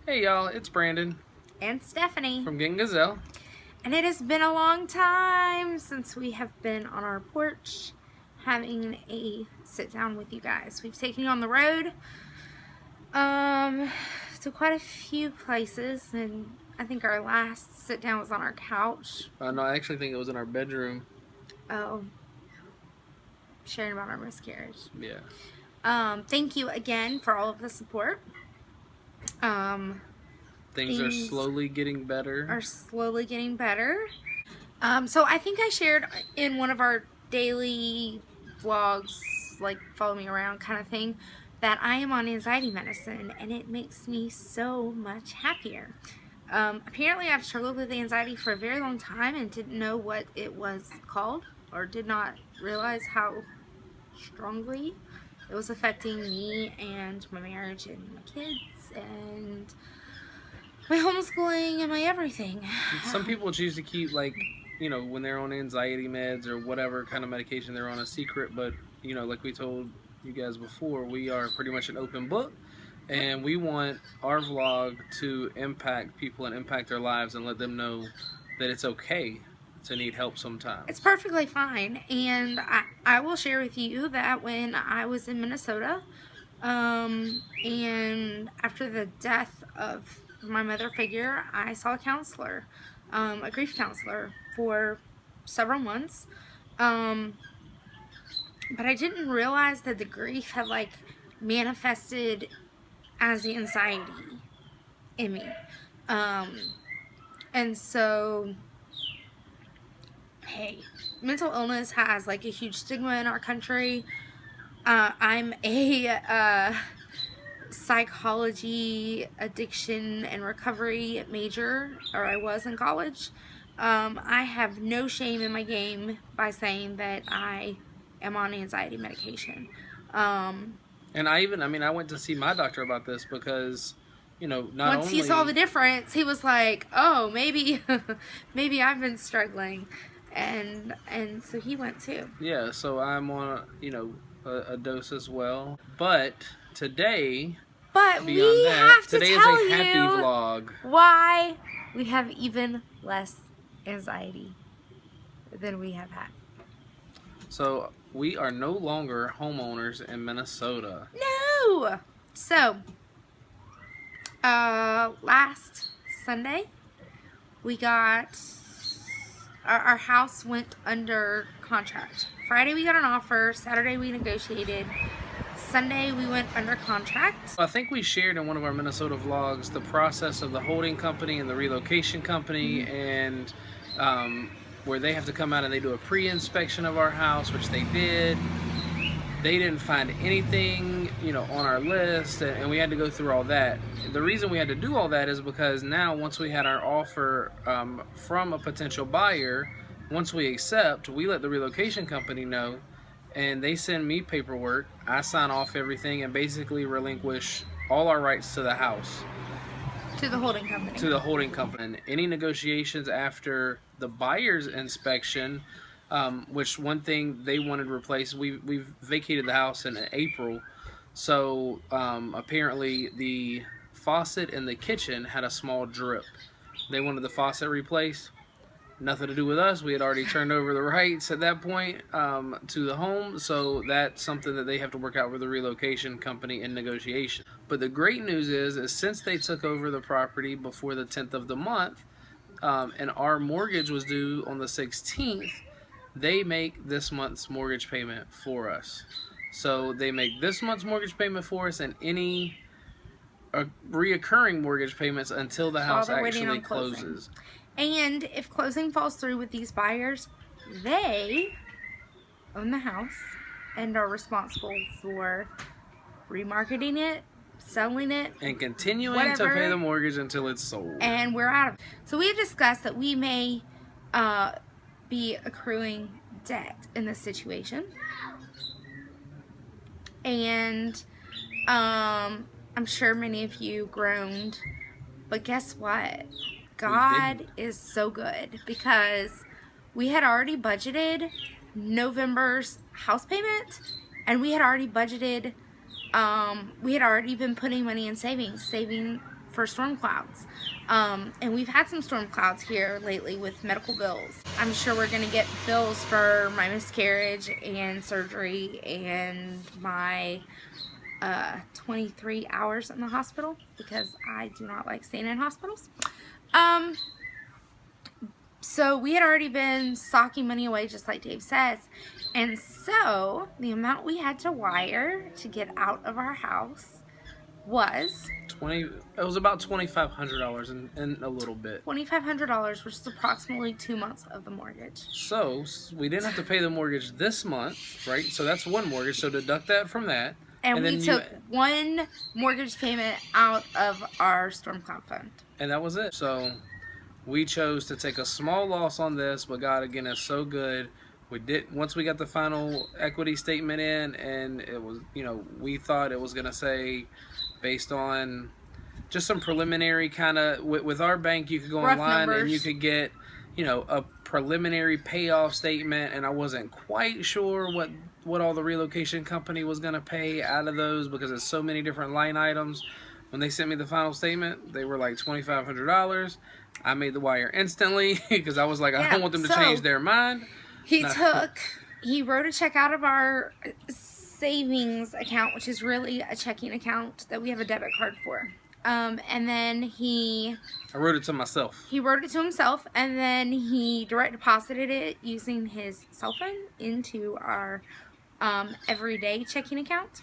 Hey y'all, it's Brandon And Stephanie. from Getting Gazelle. And it has been a long time since we have been on our porch having a sit down with you guys. We've taken you on the road to quite a few places, and I think our last sit down was on our couch. No, I actually think it was in our bedroom. Oh, sharing about our miscarriage. Yeah. Thank you again for all of the support. Things are slowly getting better. So I think I shared in one of our daily vlogs, like follow me around kind of thing, that I am on anxiety medicine, and it makes me so much happier. Apparently I've struggled with anxiety for a very long time and didn't know what it was called, or did not realize how strongly it was affecting me and my marriage and my kids and my homeschooling and my everything. Some people choose to keep, when they're on anxiety meds or whatever kind of medication they're on, a secret, but like we told you guys before, we are pretty much an open book, and we want our vlog to impact people and impact their lives and let them know that it's okay to need help sometimes. It's perfectly fine. And I will share with you that when I was in Minnesota, and after the death of my mother figure, I saw a counselor, a grief counselor, for several months. But I didn't realize that the grief had manifested as the anxiety in me. And so, hey, mental illness has a huge stigma in our country. I'm a psychology, addiction, and recovery major, or I was in college. I have no shame in my game by saying that I am on anxiety medication. And I went to see my doctor about this because, once he saw the difference, he was like, oh, maybe I've been struggling. And so he went too. Yeah, so I'm on, a dose as well. But today, we have to today tell is a happy you vlog. Why we have even less anxiety than we have had. So we are no longer homeowners in Minnesota. No! So, last Sunday, we got, our house went under contract. Friday we got an offer, Saturday we negotiated, Sunday we went under contract. I think we shared in one of our Minnesota vlogs the process of the holding company and the relocation company, and where they have to come out and they do a pre-inspection of our house, which they did. They didn't find anything, on our list, and we had to go through all that. The reason we had to do all that is because now, once we had our offer from a potential buyer, once we accept, we let the relocation company know, and they send me paperwork. I sign off everything and basically relinquish all our rights to the house. To the holding company. To the holding company. And any negotiations after the buyer's inspection, which one thing they wanted replaced, we've vacated the house in April, so apparently the faucet in the kitchen had a small drip. They wanted the faucet replaced. Nothing to do with us. We had already turned over the rights at that point to the home, so that's something that they have to work out with the relocation company in negotiation. But the great news is since they took over the property before the 10th of the month, and our mortgage was due on the 16th, they make this month's mortgage payment for us. So they make this month's mortgage payment for us and any reoccurring mortgage payments until the house actually closes. And if closing falls through with these buyers, they own the house and are responsible for remarketing it, selling it, and continuing to pay the mortgage until it's sold. And we're out of it. So we have discussed that we may be accruing debt in this situation. And I'm sure many of you groaned, but guess what? God is so good, because we had already budgeted November's house payment, and we had already budgeted, we had already been putting money in saving for storm clouds. And we've had some storm clouds here lately with medical bills. I'm sure we're going to get bills for my miscarriage and surgery and my 23 hours in the hospital, because I do not like staying in hospitals. So we had already been socking money away, just like Dave says. And so the amount we had to wire to get out of our house was it was about $2,500 and a little bit. $2,500, which is approximately 2 months of the mortgage. So we didn't have to pay the mortgage this month, right? So that's one mortgage. So deduct that from that. And we took one mortgage payment out of our storm cloud fund. And that was it. So we chose to take a small loss on this, but God, again, is so good. Once we got the final equity statement in, and it was, we thought it was going to say, based on just some preliminary kind of, with our bank, you could go rough online numbers, and you could get, a preliminary payoff statement, and I wasn't quite sure what all the relocation company was going to pay out of those, because there's so many different line items. When they sent me the final statement, they were like $2,500. I made the wire instantly because I was like, I don't want them to change their mind. He wrote a check out of our savings account, which is really a checking account that we have a debit card for. And then I wrote it to myself. He wrote it to himself, and then he direct deposited it using his cell phone into our everyday checking account.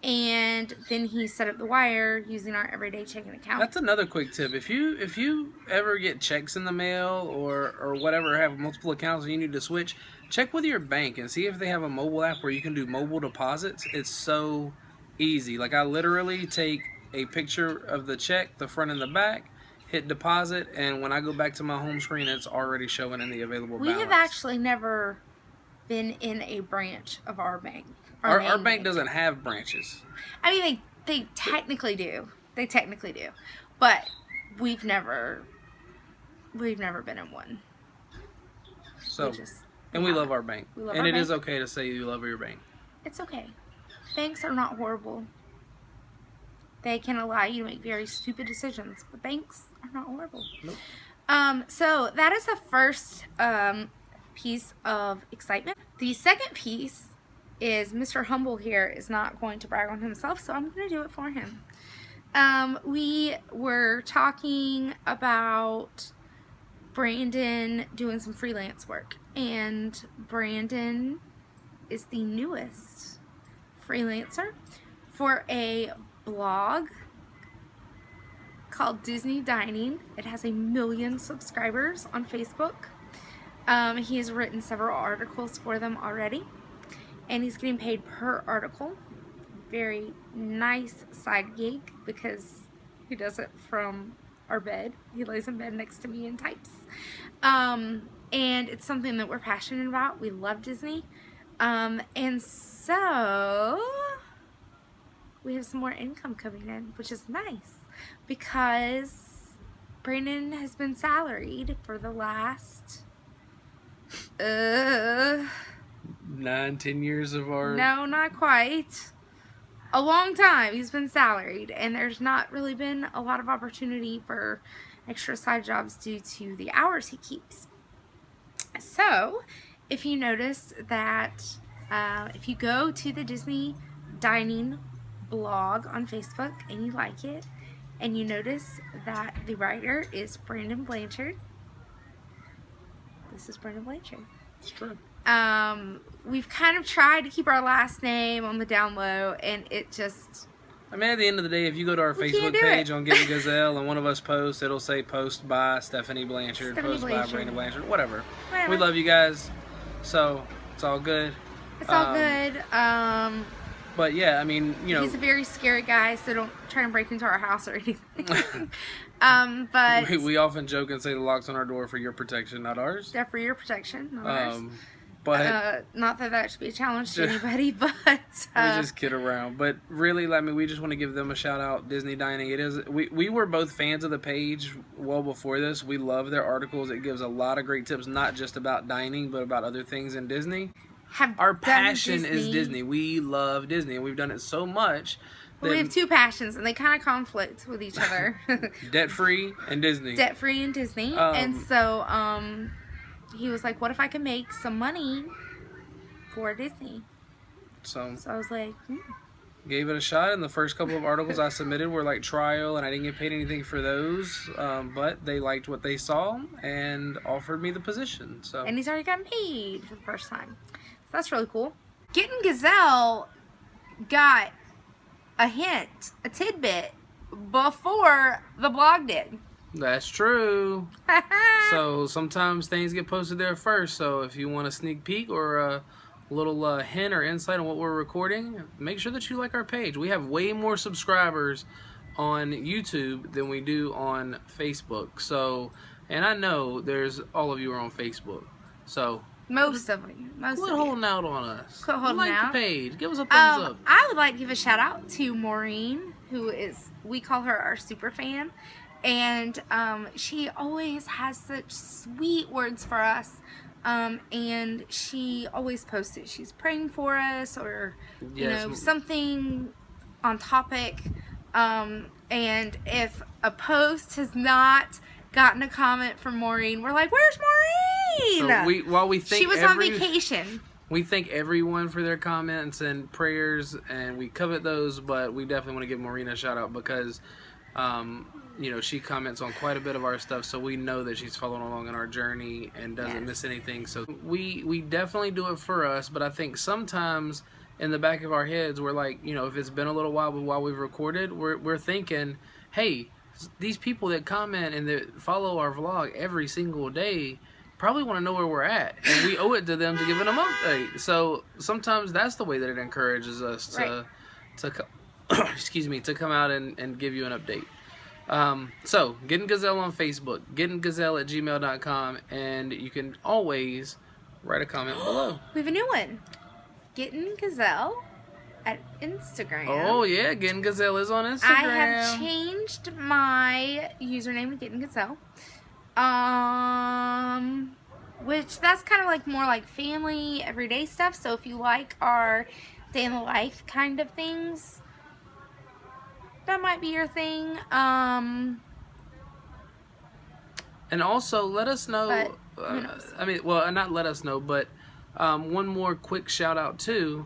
And then he set up the wire using our everyday checking account. That's another quick tip. If you ever get checks in the mail or whatever, have multiple accounts and you need to switch, check with your bank and see if they have a mobile app where you can do mobile deposits. It's so easy. Like, I literally take a picture of the check, the front and the back, hit deposit, and when I go back to my home screen, it's already showing in the available balance. We have actually never been in a branch of our bank. Our bank doesn't have branches. I mean, they technically do. They technically do. But we've never been in one. So, we love our bank. And it is okay to say you love your bank. It's okay. Banks are not horrible. They can allow you to make very stupid decisions, but banks are not horrible. Nope. So that is the first piece of excitement. The second piece is Mr. Humble here is not going to brag on himself, so I'm going to do it for him. We were talking about Brandon doing some freelance work, and Brandon is the newest freelancer for a blog called Disney Dining. It has 1 million subscribers on Facebook. He has written several articles for them already, and he's getting paid per article. Very nice side gig because he does it from our bed. He lays in bed next to me and types. And it's something that we're passionate about. We love Disney. And so we have some more income coming in, which is nice because Brandon has been salaried for the last 9-10 years of our... No, not quite. A long time he's been salaried, and there's not really been a lot of opportunity for extra side jobs due to the hours he keeps. So, if you notice that, if you go to the Disney Dining blog on Facebook and you like it, and you notice that the writer is Brandon Blanchard, this is Brandon Blanchard. It's true. We've kind of tried to keep our last name on the down low, and it just... I mean, at the end of the day, if you go to our Facebook page on Getting Gazelle and one of us posts, it'll say post by Stephanie Blanchard, by Brandon Blanchard, whatever. We love you guys, so it's all good. It's all good. But yeah, I mean, he's a very scary guy, so don't try and break into our house or anything. But we often joke and say the lock's on our door for your protection, not ours. Yeah, for your protection, not ours. But not that should be a challenge to anybody, but we just kid around. But really, I mean, we just want to give them a shout out. Disney Dining. It is. We were both fans of the page well before this. We love their articles. It gives a lot of great tips, not just about dining, but about other things in Disney. Our passion is Disney. We love Disney, and we've done it so much Well, we have two passions, and they kind of conflict with each other. Debt free and Disney. Debt free and Disney. And so he was like, what if I could make some money for Disney? So I was like, Gave it a shot, and the first couple of articles I submitted were like trial, and I didn't get paid anything for those, but they liked what they saw and offered me the position. So and he's already gotten paid for the first time. So that's really cool. Getting Gazelle got a hint, a tidbit, before the blog did. That's true. So sometimes things get posted there first, so if you want a sneak peek or a little hint or insight on what we're recording, make sure that you like our page. We have way more subscribers on YouTube than we do on Facebook. So, and I know there's all of you are on Facebook. So most of you. Quit holding out on us. Quit holding like out. the page. Give us a thumbs up. I would like to give a shout out to Maureen, who is, we call her our super fan. And she always has such sweet words for us. And she always posts it. She's praying for us, or you know, something on topic. And if a post has not gotten a comment from Maureen, we're like, "Where's Maureen?" So while we think she was on vacation. We thank everyone for their comments and prayers, and we covet those. But we definitely want to give Maureen a shout out because. You know, she comments on quite a bit of our stuff, so we know that she's following along in our journey and doesn't miss anything. So we definitely do it for us, but I think sometimes in the back of our heads, we're like, you know, if it's been a little while we've recorded, we're thinking, hey, these people that comment and that follow our vlog every single day probably want to know where we're at, and we owe it to them to give them an update. So sometimes that's the way that it encourages us to excuse me, to come out and give you an update. So, Getting Gazelle on Facebook, gettinggazelle@gmail.com, and you can always write a comment below. We have a new one. Getting Gazelle at Instagram. Oh, yeah, Getting Gazelle is on Instagram. I have changed my username to Getting Gazelle. Which, that's kind of like more like family, everyday stuff. So, if you like our day in the life kind of things, that might be your thing. And also let us know. I mean, well, not let us know, but one more quick shout out too.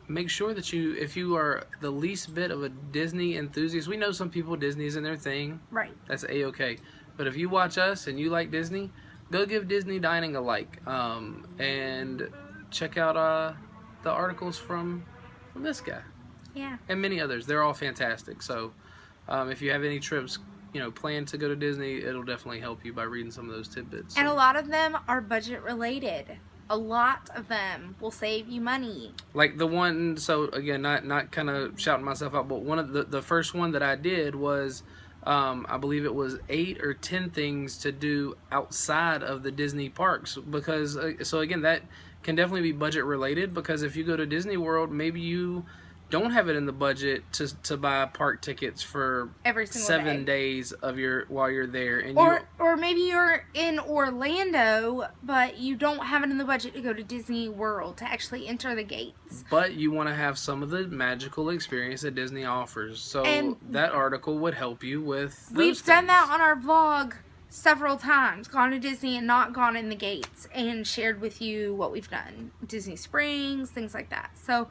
Make sure that if you are the least bit of a Disney enthusiast, we know some people Disney isn't their thing. Right. That's A-okay. But if you watch us and you like Disney, go give Disney Dining a like. And check out the articles from this guy. Yeah. And many others. They're all fantastic. So if you have any trips, you know, planned to go to Disney, it'll definitely help you by reading some of those tidbits. And a lot of them are budget related. A lot of them will save you money. Like the one, so again, not kind of shouting myself out, but one of the first one that I did was, I believe it was 8 or 10 things to do outside of the Disney parks. Because, so again, that can definitely be budget related, because if you go to Disney World, maybe you don't have it in the budget to buy park tickets for every single 7 days of while you're there, and or maybe you're in Orlando but you don't have it in the budget to go to Disney World to actually enter the gates, but you want to have some of the magical experience that Disney offers. So that article would help you with those we've things. done that on our vlog several times, gone to Disney and not gone in the gates, and shared with you what we've done, Disney Springs, things like that. So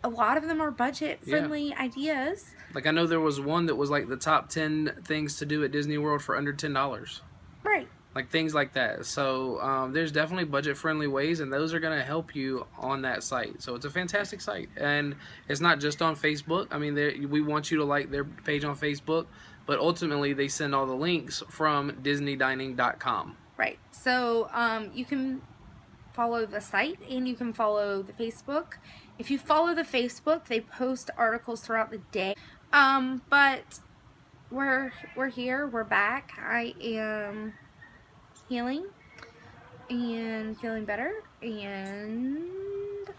a lot of them are budget-friendly ideas. Like, I know there was one that was like the top 10 things to do at Disney World for under $10. Right. Like things like that. So there's definitely budget-friendly ways, and those are going to help you on that site. So it's a fantastic site. And it's not just on Facebook. I mean, we want you to like their page on Facebook, but ultimately they send all the links from DisneyDining.com. Right. So you can follow the site and you can follow the Facebook. If you follow the Facebook, they post articles throughout the day. But we're here, we're back. I am healing and feeling better, and I'm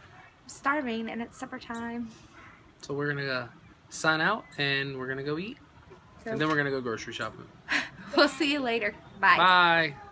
starving, and it's supper time. So we're gonna sign out, and we're gonna go eat, and then we're gonna go grocery shopping. We'll see you later. Bye. Bye.